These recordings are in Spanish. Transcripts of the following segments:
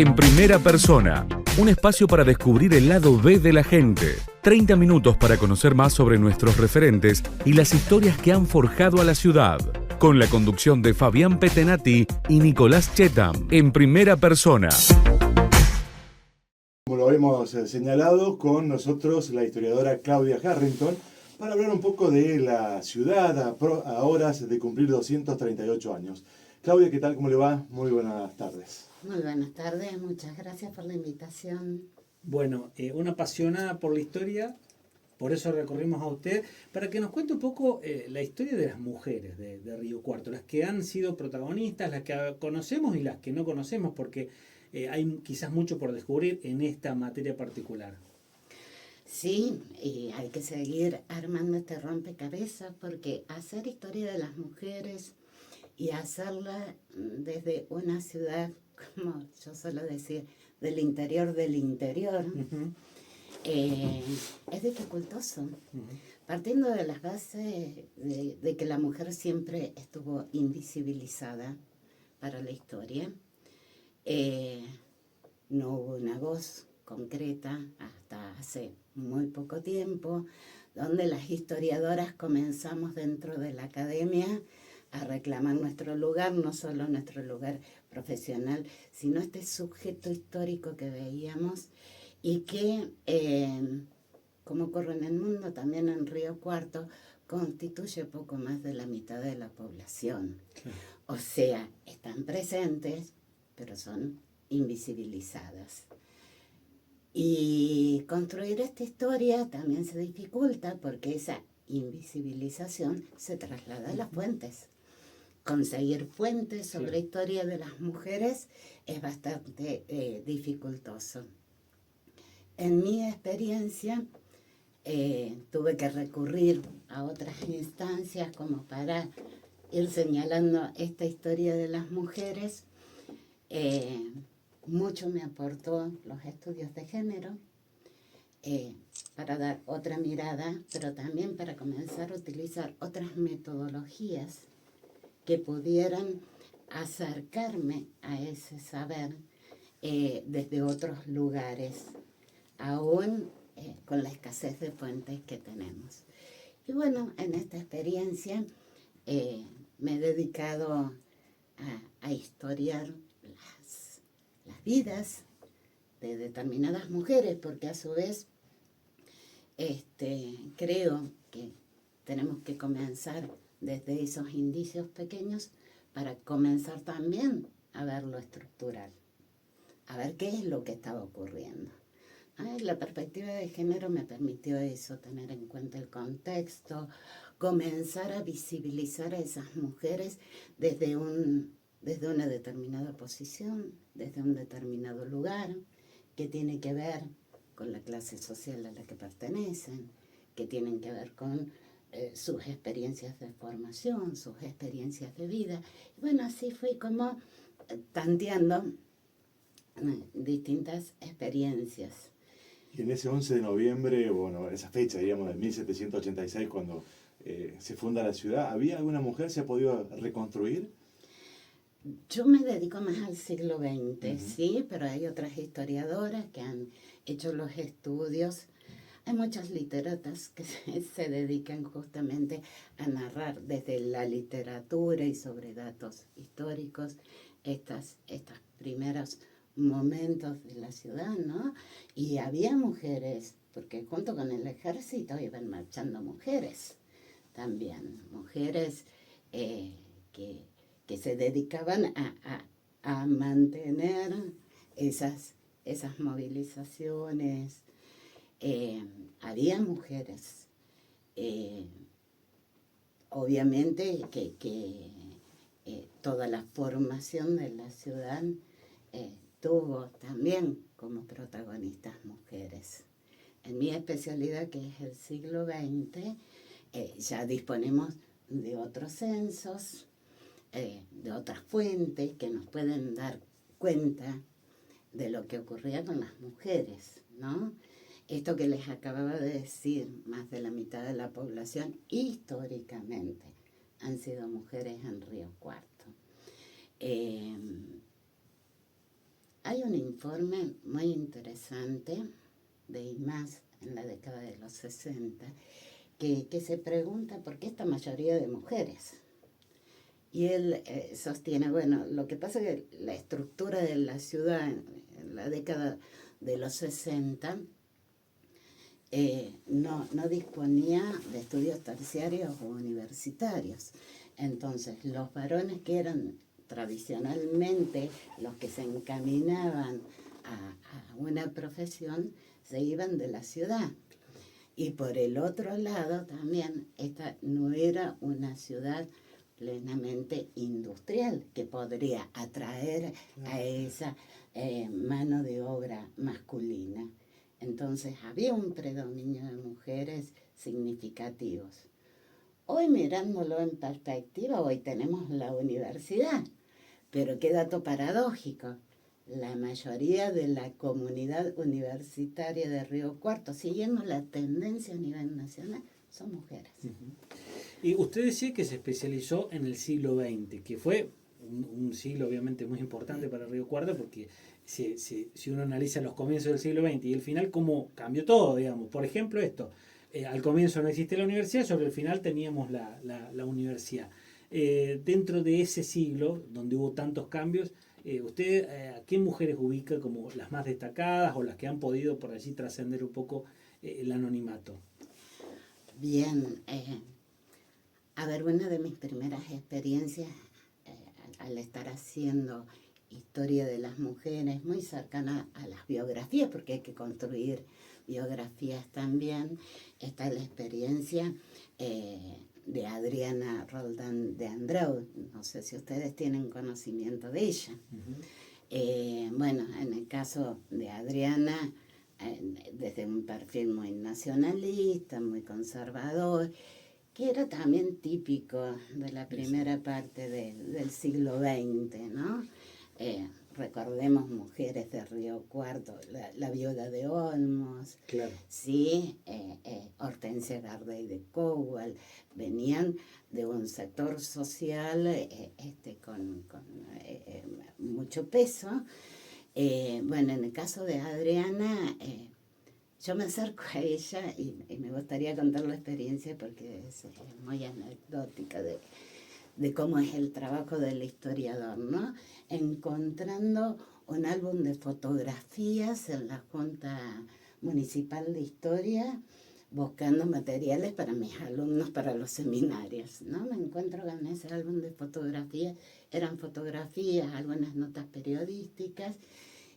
En primera persona, un espacio para descubrir el lado B de la gente. 30 minutos para conocer más sobre nuestros referentes y las historias que han forjado a la ciudad. Con la conducción de Fabián Petenati y Nicolás Chetam. En primera persona. Como lo hemos señalado, con nosotros la historiadora Claudia Harrington para hablar un poco de la ciudad a horas de cumplir 238 años. Claudia, ¿qué tal? ¿Cómo le va? Muy buenas tardes. Muy buenas tardes, muchas gracias por la invitación. Bueno, una apasionada por la historia, por eso recorrimos a usted, para que nos cuente un poco la historia de las mujeres de Río Cuarto, las que han sido protagonistas, las que conocemos y las que no conocemos, porque hay quizás mucho por descubrir en esta materia particular. Sí, y hay que seguir armando este rompecabezas porque hacer historia de las mujeres y hacerla desde una ciudad, como yo suelo decir, del interior, Uh-huh. Es dificultoso. Partiendo de las bases de que la mujer siempre estuvo invisibilizada para la historia, no hubo una voz concreta hasta hace muy poco tiempo, donde las historiadoras comenzamos dentro de la academia a reclamar nuestro lugar, no solo nuestro lugar profesional, sino este sujeto histórico que veíamos y que, como ocurre en el mundo, también en Río Cuarto, constituye poco más de la mitad de la población. Sí. O sea, están presentes, pero son invisibilizadas. Y construir esta historia también se dificulta porque esa invisibilización se traslada a las fuentes. Conseguir fuentes sobre la historia de las mujeres es bastante dificultoso. En mi experiencia, tuve que recurrir a otras instancias como para ir señalando esta historia de las mujeres. Mucho me aportó los estudios de género para dar otra mirada, pero también para comenzar a utilizar otras metodologías que pudieran acercarme a ese saber desde otros lugares, aún con la escasez de fuentes que tenemos. Y bueno, en esta experiencia me he dedicado a historiar las vidas de determinadas mujeres, porque a su vez creo que tenemos que comenzar desde esos indicios pequeños para comenzar también a ver lo estructural, a ver qué es lo que estaba ocurriendo. La perspectiva de género me permitió eso, tener en cuenta el contexto, comenzar a visibilizar a esas mujeres desde una determinada posición, desde un determinado lugar, que tiene que ver con la clase social a la que pertenecen, que tienen que ver con sus experiencias de formación, sus experiencias de vida. Y bueno, así fui como tanteando distintas experiencias. Y en ese 11 de noviembre, bueno, esa fecha, digamos, de 1786, cuando se funda la ciudad, ¿había alguna mujer? ¿Se ha podido reconstruir? Yo me dedico más al siglo XX, Uh-huh. sí, pero hay otras historiadoras que han hecho los estudios. Hay muchas literatas que se dedican justamente a narrar desde la literatura y sobre datos históricos estos primeros momentos de la ciudad, ¿no? Y había mujeres, porque junto con el ejército iban marchando mujeres también, mujeres que se dedicaban a mantener esas movilizaciones. Había mujeres, obviamente que toda la formación de la ciudad tuvo también como protagonistas mujeres. En mi especialidad, que es el siglo XX, ya disponemos de otros censos, de otras fuentes que nos pueden dar cuenta de lo que ocurría con las mujeres, ¿no? Esto que les acababa de decir, más de la mitad de la población históricamente han sido mujeres en Río Cuarto. Hay un informe muy interesante de IMAS en la década de los 60 que se pregunta por qué esta mayoría de mujeres. Y él sostiene, bueno, lo que pasa es que la estructura de la ciudad en la década de los 60 no disponía de estudios terciarios o universitarios. Entonces, los varones que eran tradicionalmente los que se encaminaban a una profesión, se iban de la ciudad. Y por el otro lado también, esta no era una ciudad plenamente industrial que podría atraer a esa mano de obra masculina. Entonces había un predominio de mujeres significativos. Hoy, mirándolo en perspectiva, hoy tenemos la universidad, pero qué dato paradójico. La mayoría de la comunidad universitaria de Río Cuarto, siguiendo la tendencia a nivel nacional, son mujeres. Y usted decía que se especializó en el siglo XX, que fue un siglo obviamente muy importante para Río Cuarto, porque si uno analiza los comienzos del siglo XX y el final, cómo cambió todo, digamos. Por ejemplo, esto, al comienzo no existía la universidad, sobre el final teníamos la universidad. Dentro de ese siglo, donde hubo tantos cambios, ¿usted a qué mujeres ubica como las más destacadas o las que han podido por allí trascender un poco el anonimato? Bien, a ver, una de mis primeras experiencias al estar haciendo historia de las mujeres, muy cercana a las biografías, porque hay que construir biografías también, está la experiencia de Adriana Roldán de Andreu. No sé si ustedes tienen conocimiento de ella. Bueno, en el caso de Adriana, desde un perfil muy nacionalista, muy conservador, que era también típico de la primera parte del siglo XX, ¿no? Recordemos Mujeres de Río Cuarto, la viuda de Olmos, Claro. ¿sí? Hortensia Gardey de Cowell, venían de un sector social con mucho peso. Bueno, en el caso de Adriana, yo me acerco a ella y me gustaría contar la experiencia porque es muy anecdótica de cómo es el trabajo del historiador, ¿no? Encontrando un álbum de fotografías en la Junta Municipal de Historia, buscando materiales para mis alumnos para los seminarios, ¿no? Me encuentro con ese álbum de fotografías, eran fotografías, algunas notas periodísticas,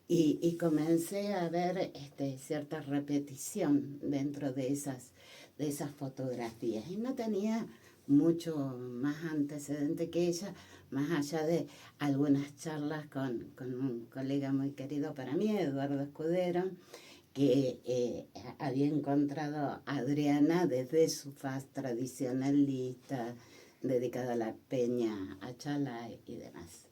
y comencé a ver cierta repetición dentro de esas fotografías. Y no tenía mucho más antecedente que ella, más allá de algunas charlas con un colega muy querido para mí, Eduardo Escudero, que había encontrado a Adriana desde su faz tradicionalista, dedicada a la peña, a Chala y demás.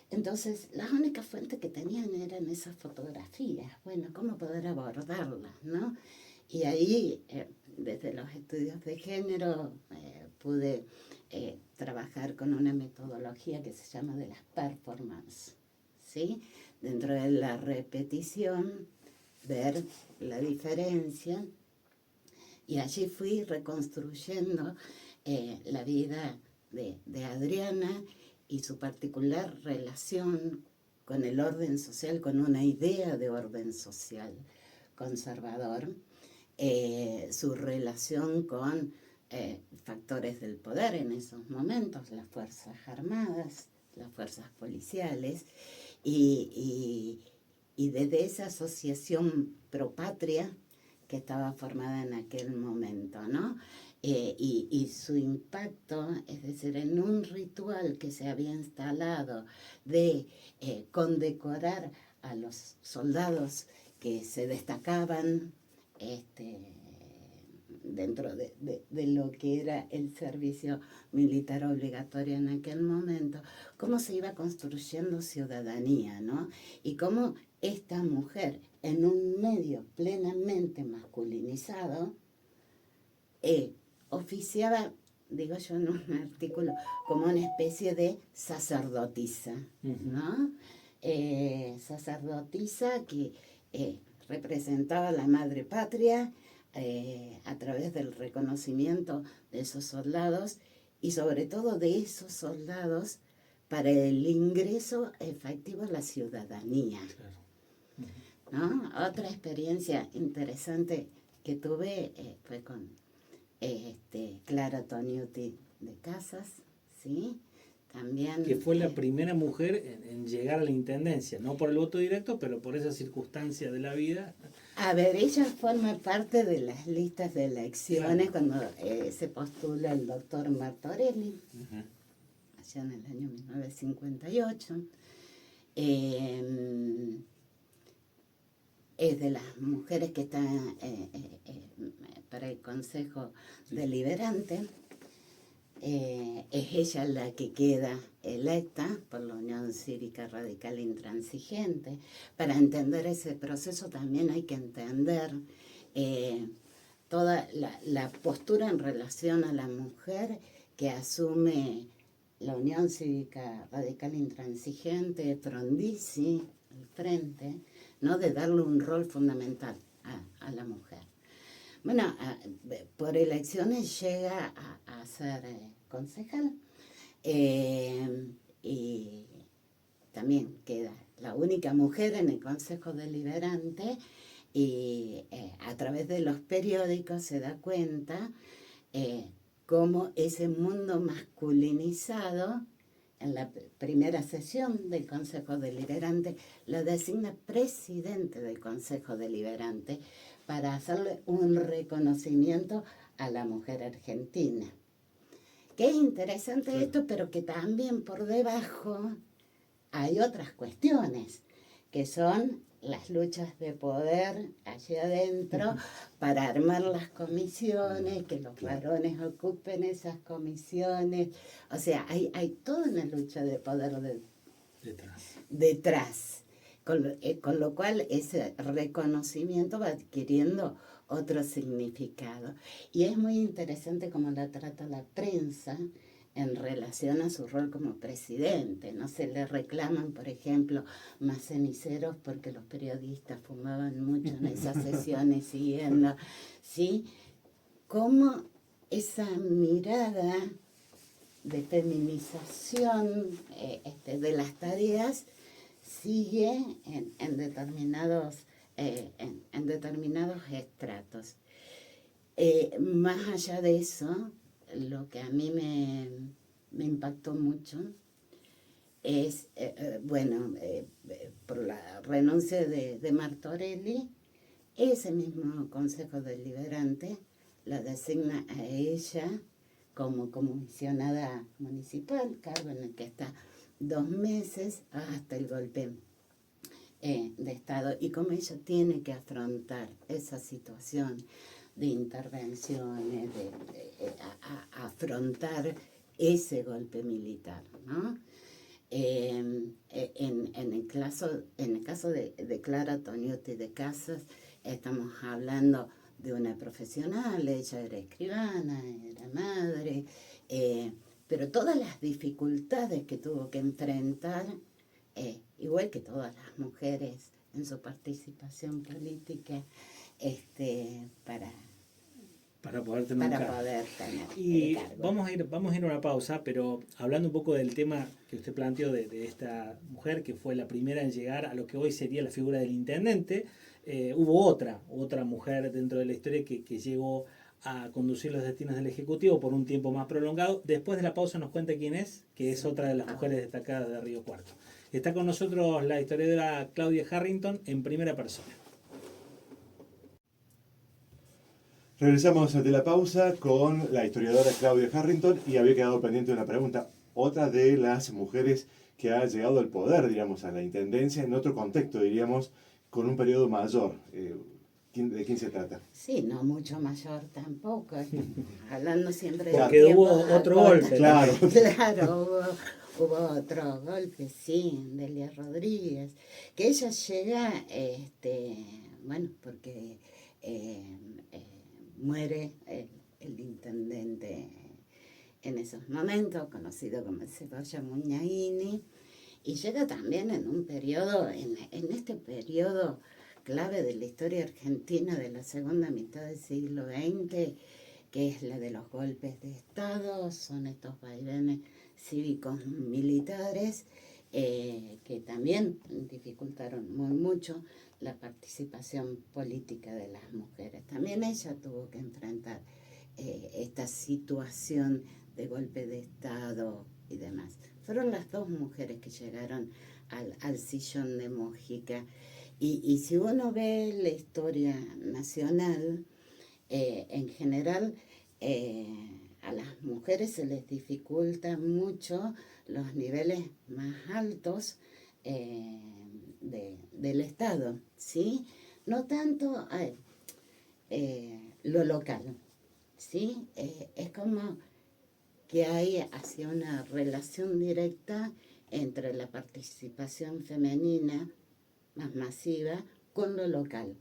Entonces, las únicas fuentes que tenían eran esas fotografías. Bueno, ¿cómo poder abordarlas, no? Y ahí, desde los estudios de género, pude trabajar con una metodología que se llama de las performances, ¿sí? Dentro de la repetición, ver la diferencia, y allí fui reconstruyendo la vida de Adriana y su particular relación con el orden social, con una idea de orden social conservador, su relación con factores del poder en esos momentos, las Fuerzas Armadas, las fuerzas policiales, y desde esa asociación pro patria que estaba formada en aquel momento, ¿no? Y su impacto, es decir, en un ritual que se había instalado de condecorar a los soldados que se destacaban dentro de lo que era el servicio militar obligatorio en aquel momento, cómo se iba construyendo ciudadanía, ¿no? Y cómo esta mujer, en un medio plenamente masculinizado, oficiaba, digo yo en un artículo, como una especie de sacerdotisa, ¿no? sacerdotisa que representaba a la madre patria a través del reconocimiento de esos soldados y sobre todo de esos soldados para el ingreso efectivo a la ciudadanía. ¿No? Otra experiencia interesante que tuve fue con Clara Toniuti de Casas, ¿sí? También, que fue la primera mujer en llegar a la intendencia, no por el voto directo, pero por esa circunstancia de la vida. A ver, ella forma parte de las listas de elecciones Claro. cuando se postula el doctor Martorelli, allá en el año 1958. Es de las mujeres que están para el Consejo Deliberante. Es ella la que queda electa por la Unión Cívica Radical Intransigente. Para entender ese proceso también hay que entender toda la postura en relación a la mujer que asume la Unión Cívica Radical Intransigente, Frondizi, el frente, ¿no? De darle un rol fundamental a la mujer. Bueno, por elecciones llega a ser concejal y también queda la única mujer en el Consejo Deliberante y a través de los periódicos se da cuenta cómo ese mundo masculinizado en la primera sesión del Consejo Deliberante la designa presidente del Consejo Deliberante para hacerle un reconocimiento a la mujer argentina. Qué interesante esto, pero que también por debajo hay otras cuestiones, que son las luchas de poder allí adentro para armar las comisiones, que los varones ocupen esas comisiones. O sea, hay toda una lucha de poder detrás. Con lo cual ese reconocimiento va adquiriendo otro significado. Y es muy interesante cómo la trata la prensa en relación a su rol como presidente. No se le reclaman, por ejemplo, más ceniceros porque los periodistas fumaban mucho en esas sesiones siguiendo, ¿sí? Cómo esa mirada de feminización de las tareas sigue en determinados estratos. Más allá de eso, lo que a mí me impactó mucho es, por la renuncia de Martorelli, ese mismo Consejo Deliberante la designa a ella como comisionada municipal, cargo en el que está 2 meses hasta el golpe de Estado, y cómo ella tiene que afrontar esa situación de intervenciones, afrontar ese golpe militar, ¿no? En el caso de Clara Toniuti de Casas, estamos hablando de una profesional, ella era escribana, era madre, pero todas las dificultades que tuvo que enfrentar, igual que todas las mujeres en su participación política, para poder tener y cargo. Vamos a ir a una pausa, pero hablando un poco del tema que usted planteó de esta mujer que fue la primera en llegar a lo que hoy sería la figura del intendente, hubo otra mujer dentro de la historia que llegó a conducir los destinos del Ejecutivo por un tiempo más prolongado. Después de la pausa nos cuenta quién es, que es otra de las mujeres destacadas de Río Cuarto. Está con nosotros la historiadora Claudia Harrington en primera persona. Regresamos de la pausa con la historiadora Claudia Harrington y había quedado pendiente una pregunta. Otra de las mujeres que ha llegado al poder, digamos, a la intendencia en otro contexto, diríamos, con un periodo mayor. ¿De quién se trata? Sí, no mucho mayor tampoco. Hablando siempre de porque hubo otro golpe. Claro. Claro, hubo otro golpe, sí, Delia Rodríguez. Que ella llega, porque muere el intendente en esos momentos, conocido como Cebolla Muñaini, Y llega también en un periodo, en este periodo clave de la historia argentina de la segunda mitad del siglo XX, que es la de los golpes de Estado, son estos vaivenes cívicos militares que también dificultaron muy mucho la participación política de las mujeres. También ella tuvo que enfrentar esta situación de golpe de Estado y demás. Fueron las dos mujeres que llegaron al sillón de Mujica. Y si uno ve la historia nacional, en general a las mujeres se les dificulta mucho los niveles más altos del Estado, ¿sí? No tanto lo local, ¿sí? Es como que hay hacia una relación directa entre la participación femenina más masiva con lo local,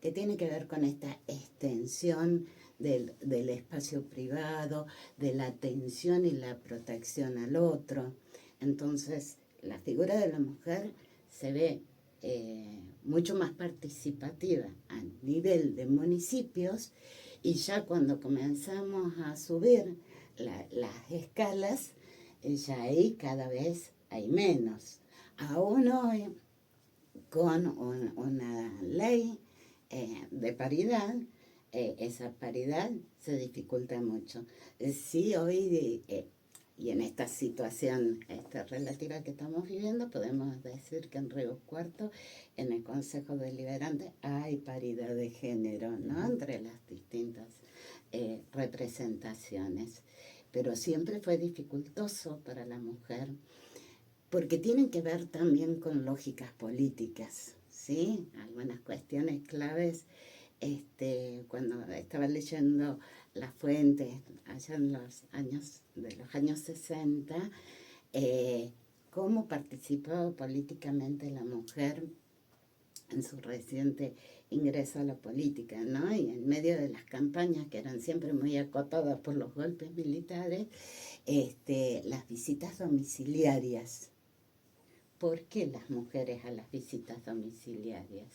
que tiene que ver con esta extensión del espacio privado, de la atención y la protección al otro. Entonces, la figura de la mujer se ve mucho más participativa a nivel de municipios, y ya cuando comenzamos a subir las escalas, ya ahí cada vez hay menos. Aún hoy, con una ley de paridad, esa paridad se dificulta mucho. Sí, hoy, y en esta situación relativa que estamos viviendo, podemos decir que en Río Cuarto, en el Consejo Deliberante, hay paridad de género, ¿no? Entre las distintas representaciones. Pero siempre fue dificultoso para la mujer, porque tienen que ver también con lógicas políticas, ¿sí? Algunas cuestiones claves, cuando estaba leyendo las fuentes allá en los años 60, cómo participaba políticamente la mujer en su reciente ingreso a la política, ¿no? Y en medio de las campañas, que eran siempre muy acotadas por los golpes militares, las visitas domiciliarias. ¿Por qué las mujeres a las visitas domiciliarias?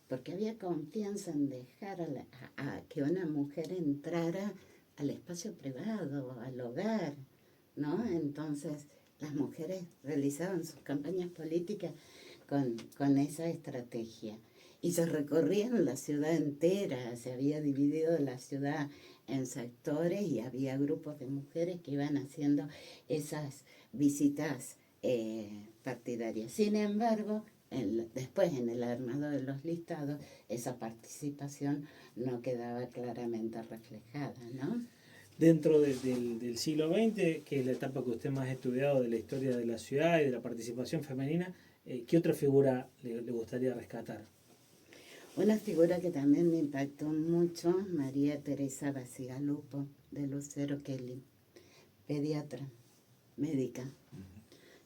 Porque había confianza en dejar a que una mujer entrara al espacio privado, al hogar, ¿no? Entonces, las mujeres realizaban sus campañas políticas con esa estrategia. Y se recorrían la ciudad entera, se había dividido la ciudad en sectores y había grupos de mujeres que iban haciendo esas visitas partidarias. Sin embargo, después en el armado de los listados, esa participación no quedaba claramente reflejada, ¿no? Dentro del siglo XX, que es la etapa que usted más ha estudiado de la historia de la ciudad y de la participación femenina, ¿qué otra figura le gustaría rescatar? Una figura que también me impactó mucho, María Teresa Bacigalupo, de Lucero Kelly, pediatra, médica.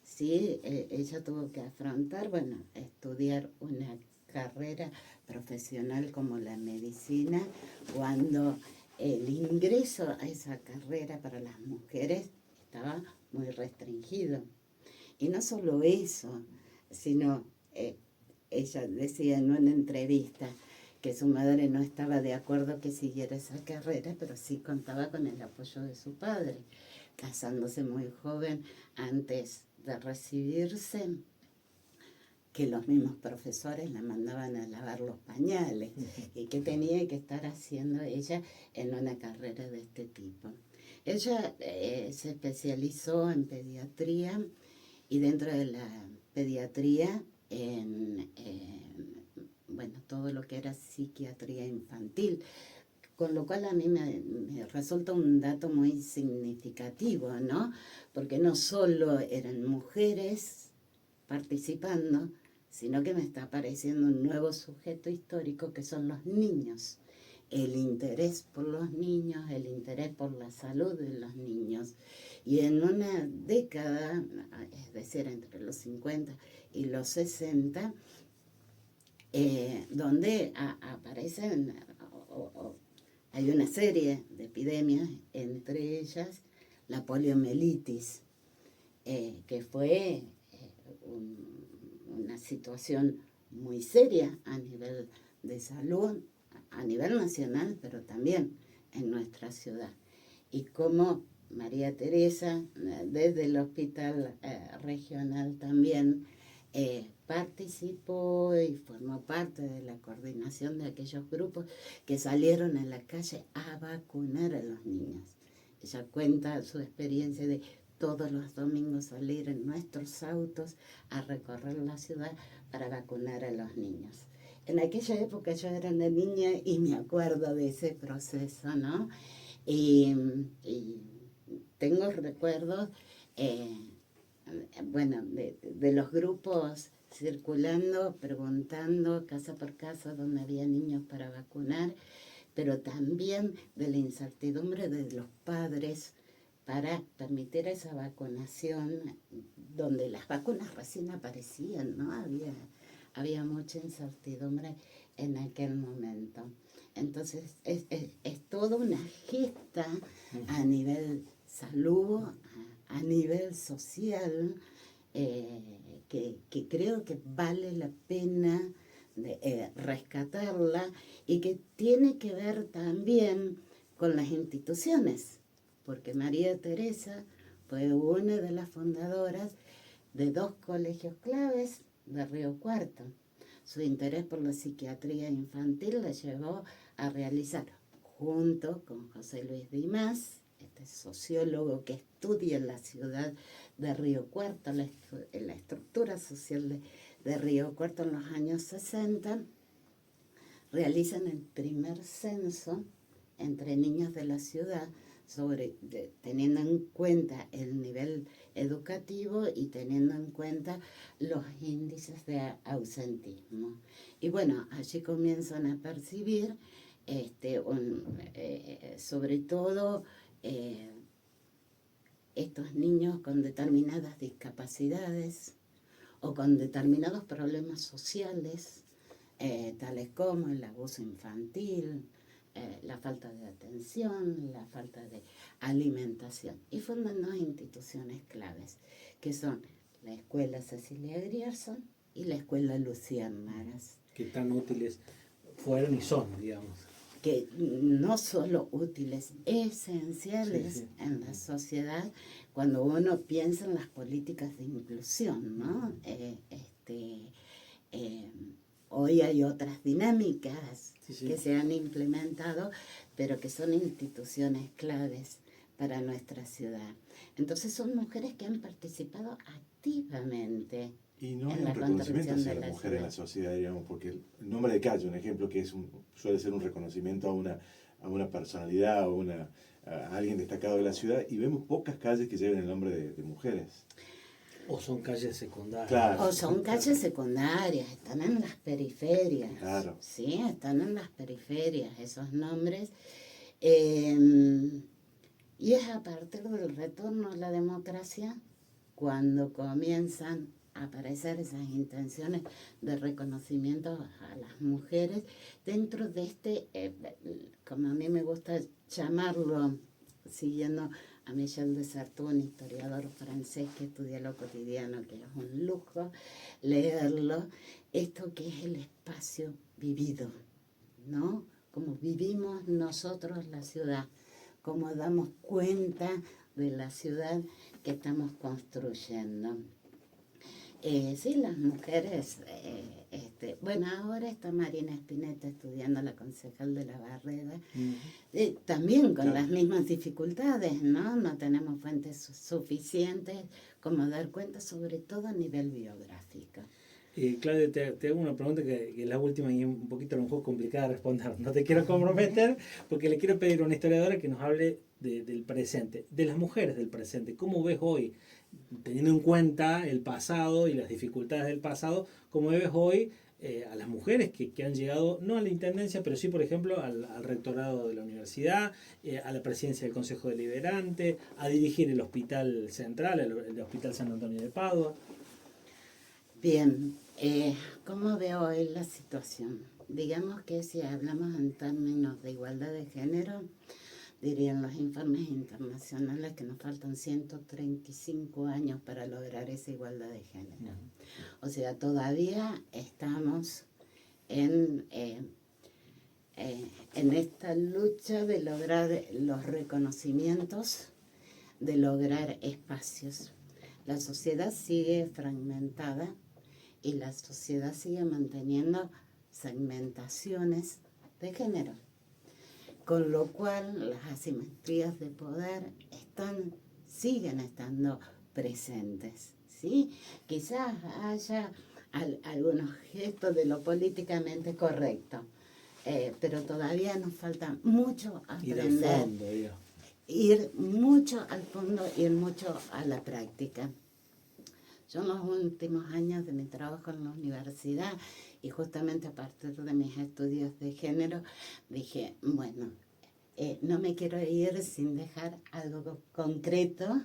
Sí, ella tuvo que afrontar, estudiar una carrera profesional como la medicina, cuando el ingreso a esa carrera para las mujeres estaba muy restringido. Y no solo eso, sino ella decía en una entrevista que su madre no estaba de acuerdo que siguiera esa carrera, pero sí contaba con el apoyo de su padre, casándose muy joven antes de recibirse, que los mismos profesores la mandaban a lavar los pañales y que tenía que estar haciendo ella en una carrera de este tipo. Ella se especializó en pediatría, y dentro de la pediatría en todo lo que era psiquiatría infantil, con lo cual a mí me resulta un dato muy significativo, ¿no? Porque no solo eran mujeres participando, sino que me está apareciendo un nuevo sujeto histórico que son los niños. El interés por los niños, el interés por la salud de los niños. Y en una década, es decir, entre los 50 y los 60, donde aparecen, hay una serie de epidemias, entre ellas la poliomielitis, que fue una situación muy seria a nivel de salud, a nivel nacional, pero también en nuestra ciudad. Y cómo María Teresa, desde el hospital regional también, participó y formó parte de la coordinación de aquellos grupos que salieron a la calle a vacunar a los niños. Ella cuenta su experiencia de todos los domingos salir en nuestros autos a recorrer la ciudad para vacunar a los niños. En aquella época yo era una niña y me acuerdo de ese proceso, ¿no? Y tengo recuerdos, bueno, de los grupos circulando, preguntando casa por casa dónde había niños para vacunar, pero también de la incertidumbre de los padres para permitir esa vacunación, donde las vacunas recién aparecían, ¿no? Había mucha incertidumbre en aquel momento. Entonces, es toda una gesta a nivel salud, a nivel social, que creo que vale la pena rescatarla y que tiene que ver también con las instituciones, porque María Teresa fue una de las fundadoras de 2 colegios claves de Río Cuarto. Su interés por la psiquiatría infantil la llevó a realizar, junto con José Luis Dimas, este sociólogo que estudia la ciudad de Río Cuarto, la estructura social de Río Cuarto en los años 60, realizan el primer censo entre niños de la ciudad, teniendo en cuenta el nivel educativo y teniendo en cuenta los índices de ausentismo. Y bueno, allí comienzan a percibir sobre todo estos niños con determinadas discapacidades o con determinados problemas sociales, tales como el abuso infantil, la falta de atención, la falta de alimentación. Y fundan 2 instituciones claves, que son la Escuela Cecilia Grierson y la Escuela Luciérnagas. Que tan útiles fueron y son, digamos. Que no solo útiles, esenciales Sí, sí. en la sociedad cuando uno piensa en las políticas de inclusión, ¿no? Hoy hay otras dinámicas Sí. que se han implementado, pero que son instituciones claves para nuestra ciudad. Entonces son mujeres que han participado activamente. Y no hay en la un reconocimiento construcción hacia de la la mujer en la ciudad. sociedad, digamos, porque el nombre de calle, un ejemplo que suele ser un reconocimiento a una personalidad o a alguien destacado de la ciudad, y vemos pocas calles que lleven el nombre de mujeres. O son calles secundarias. Claro. O son calles secundarias, están en las periferias. Claro. Sí, están en las periferias esos nombres. Y es a partir del retorno a la democracia cuando comienzan a aparecer esas intenciones de reconocimiento a las mujeres dentro de como a mí me gusta llamarlo, siguiendo a Michel de Certeau, un historiador francés que estudia lo cotidiano, que es un lujo leerlo, esto que es el espacio vivido, ¿no? Como vivimos nosotros la ciudad, cómo damos cuenta de la ciudad que estamos construyendo. Sí, las mujeres, bueno, ahora está Marina Spinetta estudiando la concejal de la Barreda, también con las mismas dificultades, ¿no? No tenemos fuentes suficientes como dar cuenta, sobre todo a nivel biográfico. Claudia, te hago una pregunta que es la última y un poquito a lo mejor complicada de responder. No te quiero comprometer porque le quiero pedir a una historiadora que nos hable del presente, de las mujeres del presente. ¿Cómo ves hoy, teniendo en cuenta el pasado y las dificultades del pasado, cómo ves hoy a las mujeres que han llegado, no a la intendencia, pero sí, por ejemplo, al rectorado de la universidad, a la presidencia del Consejo Deliberante, a dirigir el Hospital Central, el Hospital San Antonio de Padua? Bien, ¿cómo veo hoy la situación? Digamos que si hablamos en términos de igualdad de género, dirían los informes internacionales que nos faltan 135 años para lograr esa igualdad de género. O sea, todavía estamos en esta lucha de lograr los reconocimientos, de lograr espacios. La sociedad sigue fragmentada y la sociedad sigue manteniendo segmentaciones de género, con lo cual las asimetrías de poder siguen estando presentes, ¿sí? Quizás haya algunos gestos de lo políticamente correcto, pero todavía nos falta mucho aprender, ir al fondo, digamos. Ir mucho al fondo, ir mucho a la práctica. Yo en los últimos años de mi trabajo en la universidad y justamente a partir de mis estudios de género, dije, bueno, no me quiero ir sin dejar algo concreto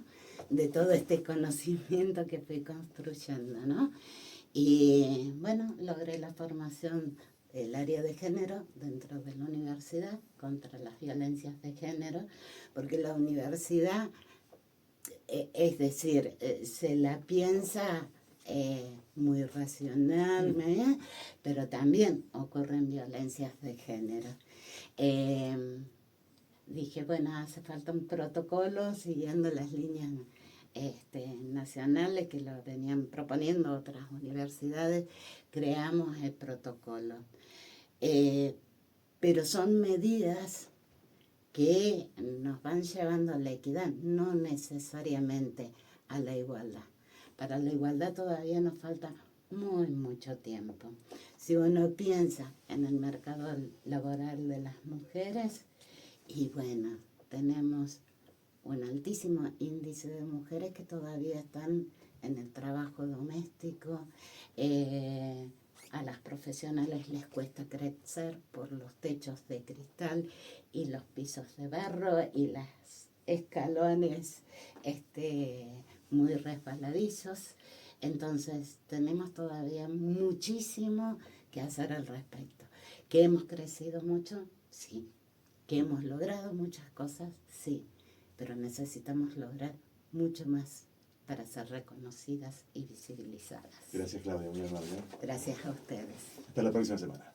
de todo este conocimiento que fui construyendo, ¿no? Y bueno, logré la formación del área de género dentro de la universidad contra las violencias de género, porque la universidad, es decir, se la piensa muy racional, pero también ocurren violencias de género. Dije, bueno, hace falta un protocolo siguiendo las líneas nacionales que lo venían proponiendo otras universidades, creamos el protocolo. Pero son medidas que nos van llevando a la equidad, no necesariamente a la igualdad. Para la igualdad todavía nos falta mucho tiempo. Si uno piensa en el mercado laboral de las mujeres, y bueno, tenemos un altísimo índice de mujeres que todavía están en el trabajo doméstico. A las profesionales les cuesta crecer por los techos de cristal y los pisos de barro y los escalones muy resbaladizos. Entonces tenemos todavía muchísimo que hacer al respecto. ¿Que hemos crecido mucho? Sí. ¿Que hemos logrado muchas cosas? Sí. Pero necesitamos lograr mucho más para ser reconocidas y visibilizadas. Gracias, Claudia, muy amable. Gracias a ustedes. Hasta la próxima semana.